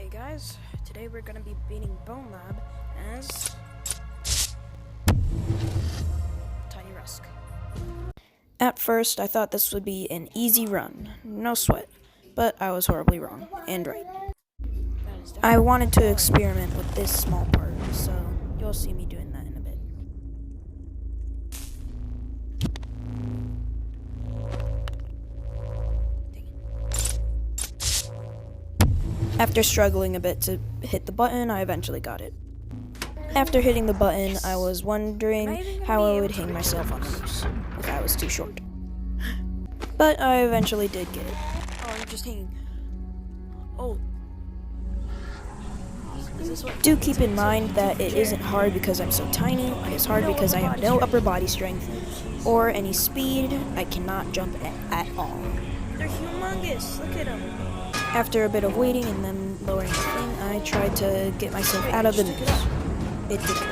Hey guys, today we're gonna be beating Bonelab as Tiny Rusk. At first, I thought this would be an easy run, no sweat, but I was horribly wrong, and right. I wanted to experiment with this small part, so you'll see me doing that in a bit. After struggling a bit to hit the button, I eventually got it. After hitting the button, I was wondering how I would hang myself on the noose if I was too short. But I eventually did get it. Oh, I'm just hanging. Oh. Do keep in mind that it isn't hard because I'm so tiny. It is hard because I have no upper body strength or any speed. I cannot jump at all. They're humongous. Look at them. After a bit of waiting and then lowering the thing, I tried to get myself out of the noose. It didn't.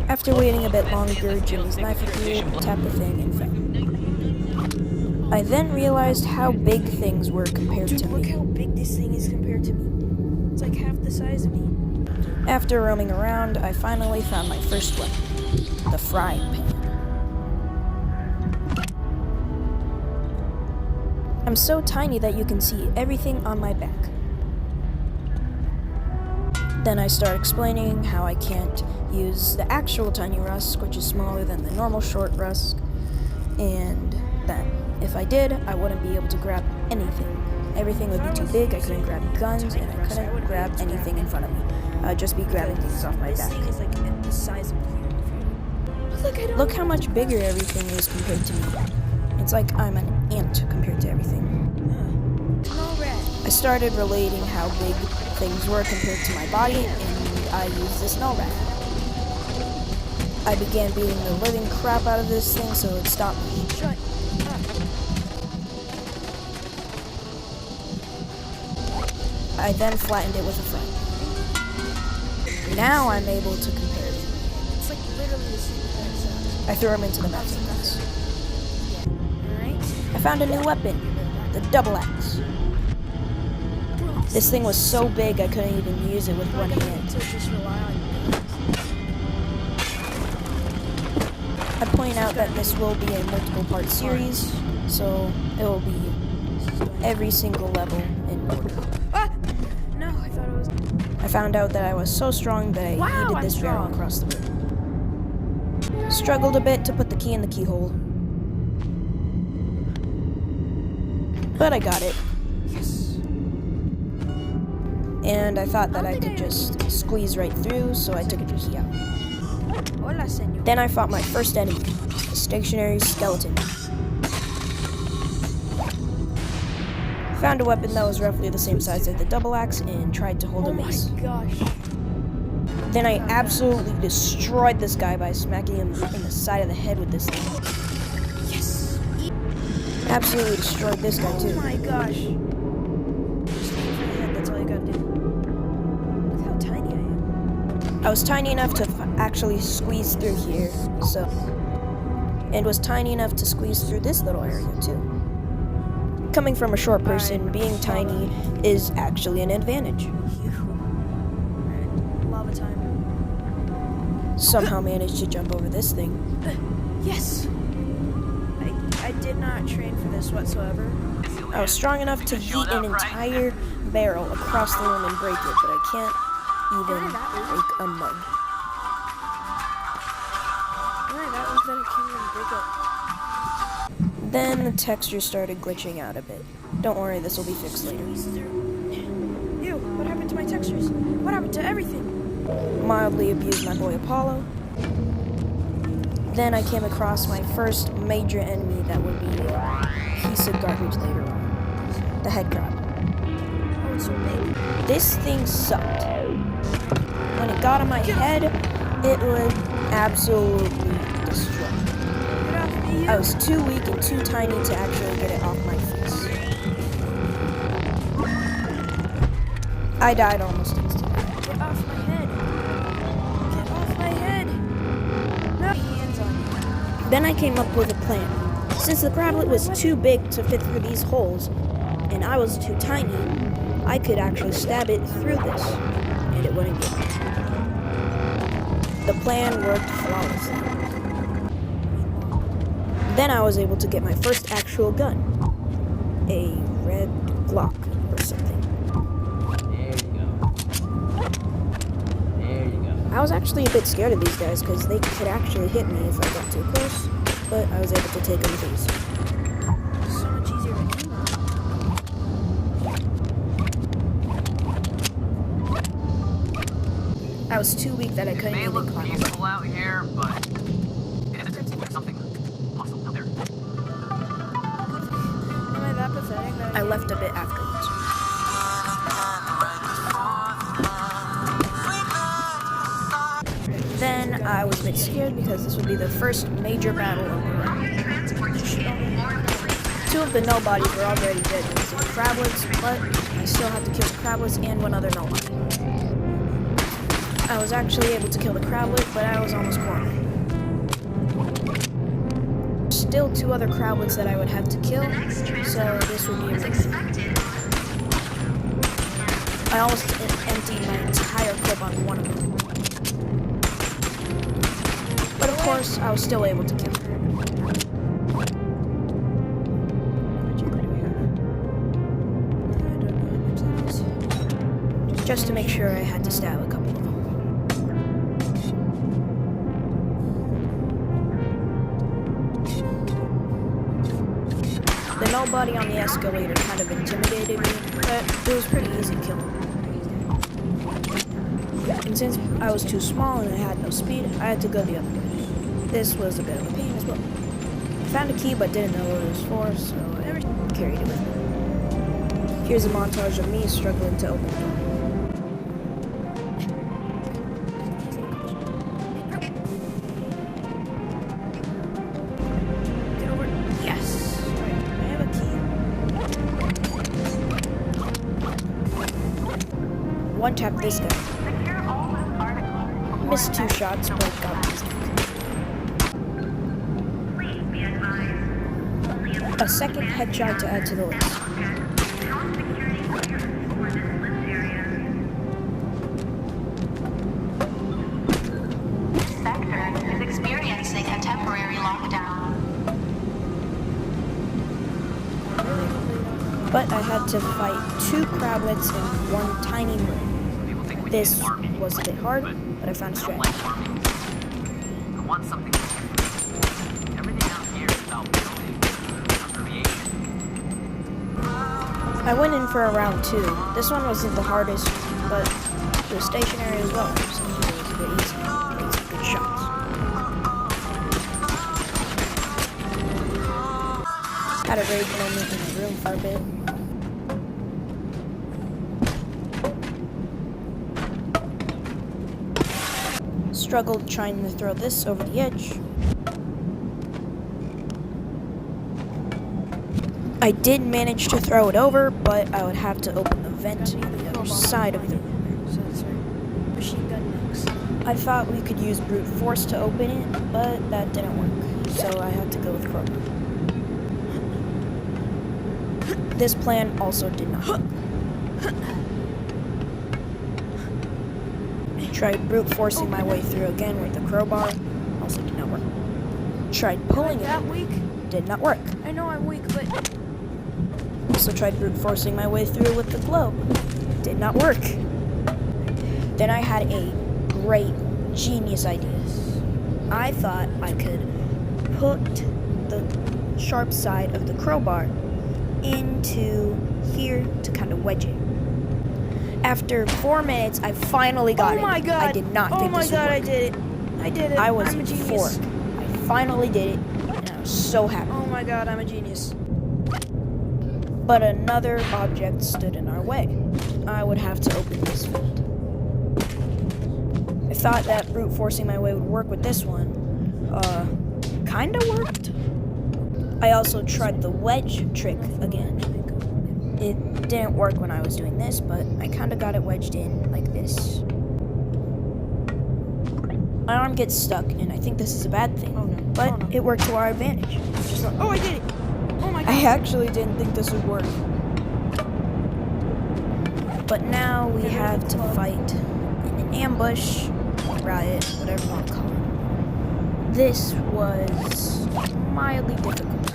After waiting a bit longer, Jimmy's knife appeared, tapped the thing, and fell. I then realized how big things were compared to me. Look how big this thing is compared to me. It's like half the size of me. After roaming around, I finally found my first weapon, the frying pan. I'm so tiny that you can see everything on my back. Then I start explaining how I can't use the actual Tiny Rusk, which is smaller than the normal short Rusk, and that if I did, I wouldn't be able to grab anything. Everything would be too big, I couldn't grab guns, and I couldn't grab anything in front of me. I'd just be grabbing things off my back. Look how much bigger everything is compared to me. It's like I'm an ant compared to everything. I started relating how big things were compared to my body, and I used this null rat. I began beating the living crap out of this thing so it stopped me. Shut up. I then flattened it with a friend. Now I'm able to compare it. It's like literally the same thing. I threw him into the bathtub. I found a new weapon, the double axe. This thing was so big I couldn't even use it with one hand. I point out that this will be a multiple part series, so it will be every single level in order. No, I thought it was. I found out that I was so strong that I yeeted this barrel across the room. Struggled a bit to put the key in the keyhole. But I got it. Yes. And I thought that I could just squeeze right through, so I took the key out. Then I fought my first enemy, a stationary skeleton. Found a weapon that was roughly the same size as the double axe and tried to hold a mace. Then I absolutely destroyed this guy by smacking him in the side of the head with this thing. Absolutely destroyed this guy too. Oh my gosh. That's all you gotta do. Look how tiny I am. I was tiny enough to actually squeeze through here, so. And was tiny enough to squeeze through this little area too. Coming from a short person, being tiny is actually an advantage. Lava time. Somehow managed to jump over this thing. Yes! I did not train for this whatsoever. I was strong enough to yeet an entire barrel across the room and break it, but I can't even break a mug. Then the texture started glitching out a bit. Don't worry, this will be fixed later. Ew, what happened to my textures? What happened to everything? Mildly abused my boy Apollo. Then I came across my first major enemy that would be a piece of garbage later on. The head crab. Oh, it's so big. This thing sucked. When it got on my head, it would absolutely destroy me. I was too weak and too tiny to actually get it off my face. I died almost instantly. Get off my head. Get off my head. No. Then I came up with a plan. Since the crablet was too big to fit through these holes, and I was too tiny, I could actually stab it through this, and it wouldn't get me. The plan worked flawlessly. Then I was able to get my first actual gun, a red Glock or something. I was actually a bit scared of these guys because they could actually hit me if I got too close, but I was able to take them with ease. So much easier to aim. I was too weak that I couldn't even climb. It may look peaceful out here, but it seems like something awesome out there. Am I that pathetic? I left a bit afterwards. Then I was a bit scared because this would be the first major battle of the round. Two of the nobodies were already dead using crablets, but I still had to kill the crablets and one other nobody. I was actually able to kill the crablet, but I was almost cornered. Still two other crablets that I would have to kill, so this would be a race. I almost emptied my entire clip on one of them. But of course, I was still able to kill her. Just to make sure, I had to stab a couple of them. The nobody on the escalator kind of intimidated me, but it was pretty easy to kill him. And since I was too small and I had no speed, I had to go the other way. This was a bit of a pain as well. I found a key but didn't know what it was for, so I never carried it with me. Here's a montage of me struggling to open the door. Get over. Yes! Right, I have a key. One tap this guy. Missed two shots, but got these. A second headshot to add to the list. Sector is experiencing a temporary lockdown. But I had to fight two crablets in one tiny room. This was a bit hard, but I found a strategy. I want something. Everything out here is about building, about creation. I went in for a round 2. This one wasn't the hardest, but it was stationary as well, so it was a bit easy. I made some good shots. Had a rage moment in the room for a bit. Struggled trying to throw this over the edge. I did manage to throw it over, but I would have to open the vent on the other side of the room. So that's right. Machine gun next. I thought we could use brute force to open it, but that didn't work. So I had to go with crowbar. This plan also did not work. Tried brute forcing my way through again with the crowbar, also did not work. Tried pulling it, did not work. I know I'm weak, but Also tried brute forcing my way through with the globe, did not work. Then I had a great, genius idea. I thought I could put the sharp side of the crowbar into here to kind of wedge it. After 4 minutes, I finally got it. Oh my god! I did not think this would work. I did it! I did it! I was I'm a genius. euphoric. I finally did it, and I was so happy. Oh my god, I'm a genius. But another object stood in our way. I would have to open this vent. I thought that brute forcing my way would work with this one. Kinda worked. I also tried the wedge trick again. It didn't work when I was doing this, but I kinda got it wedged in like this. My arm gets stuck, and I think this is a bad thing. Oh, no. But Oh, no. it worked to our advantage. Just like, oh, I did it. Oh my god. I actually didn't think this would work. But now we have to fight in an ambush, riot, whatever you want to call it. This was mildly difficult.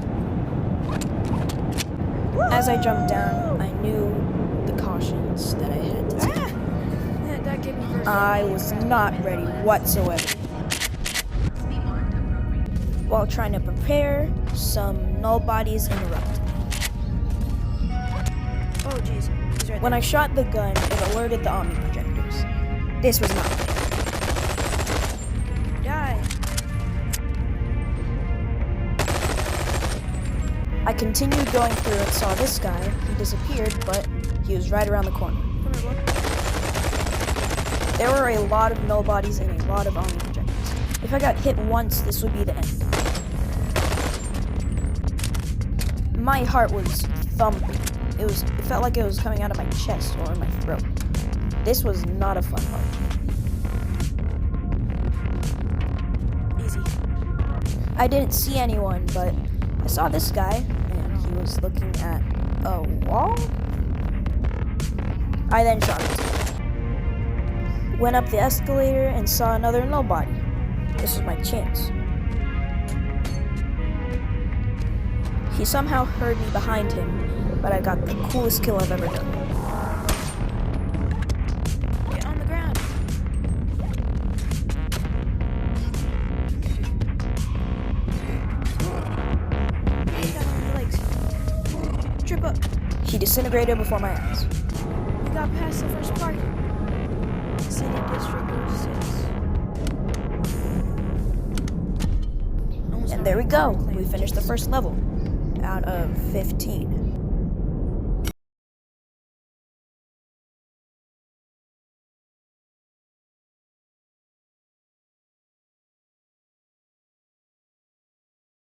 As I jumped down, I knew the cautions that I had to take. That gave me first. I was not ready whatsoever. While trying to prepare, some null bodies interrupted. Oh jeez. He's right When I shot the gun, it alerted the Omni projectors. This was not good. there. Die. I continued going through and saw this guy. He disappeared, but he was right around the corner. Come here, bud. There were a lot of null bodies and a lot of Omni projectors. If I got hit once, this would be the end. My heart was thumping. It felt like it was coming out of my chest or in my throat. This was not a fun part. Easy. I didn't see anyone, but I saw this guy, and he was looking at a wall. I then shot him. Went up the escalator and saw another nobody. This was my chance. He somehow heard me behind him, but I got the coolest kill I've ever done. Get on the ground. Get down on your legs. Trip up. He disintegrated before my eyes. We got past the first part. City District 06. And there we go. We finished the first level out of 15.